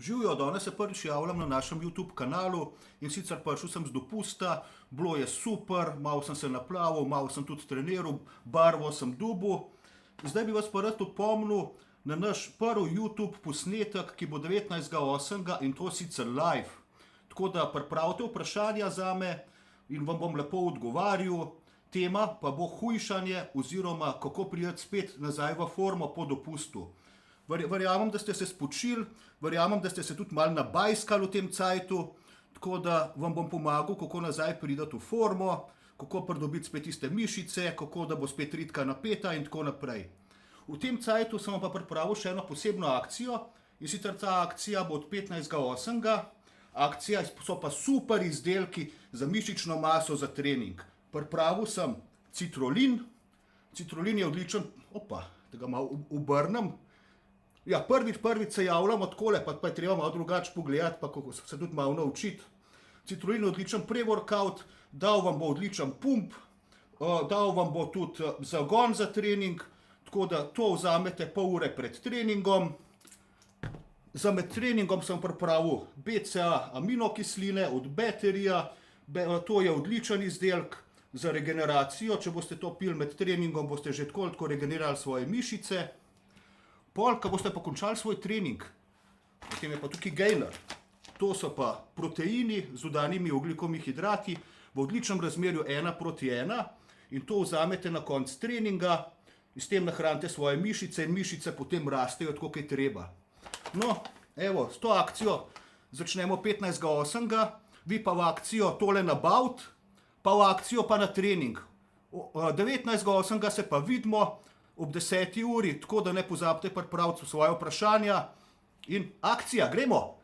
Živijo, danes se prvič javljam na našem YouTube kanalu in sicer prišel sem z dopusta, bilo je super, malo sem se naplavil, malo sem tudi treniral, barvo sem dobil. Zdaj bi vas pa rad opomnil na naš prvi YouTube posnetek, ki bo 19.8. in to sicer live. Tako da pripravite vprašanja zame in vam bom lepo odgovarjal. Tema pa bo hujšanje oziroma kako priti spet nazaj v formo po dopustu. Verjamem, da ste se spočili, verjamem, da ste se tudi malo nabajskali v tem cajtu, tako da vam bom pomagal, kako nazaj priti v formo, kako pridobiti spet tiste mišice, kako da bo spet ritka napeta in tako naprej. V tem cajtu sem vam pa pripravil še eno posebno akcijo in sicer ta akcija bo od 15.8. Akcija so pa super izdelki za mišično maso za trening. Pripravil sem citrulin. Citrulin je odličen, da ga malo obrnem. Ja, prvič se javljamo takole, pa je treba malo drugače pogledati, pa kako se tudi malo naučiti. Citrulin je odličen pre-workout, dal vam bo odličen pump, dal vam bo tudi zagon za trening, tako da to vzamete pol ure pred treningom. Za med treningom sem pripravil BCA aminokisline od Batterija, to je odličen izdelek za regeneracijo, če boste to pili med treningom, boste že tako regenerali svoje mišice. Pol, ko boste pa končali svoj trening, potem je pa tukaj gainer. To so pa proteini z dodanimi ogljikovimi hidrati v odličnem razmerju 1:1 in to vzamete na konec treninga in s tem nahranite svoje mišice in mišice potem rastejo tako, kot je treba. No, evo, s to akcijo začnemo 15.8. Vi pa v akcijo tole nabaviti, pa v akcijo pa na trening. 19.8. se pa vidimo ob 10. uri, tako da ne pozabite pripraviti svoje vprašanja in akcija, gremo!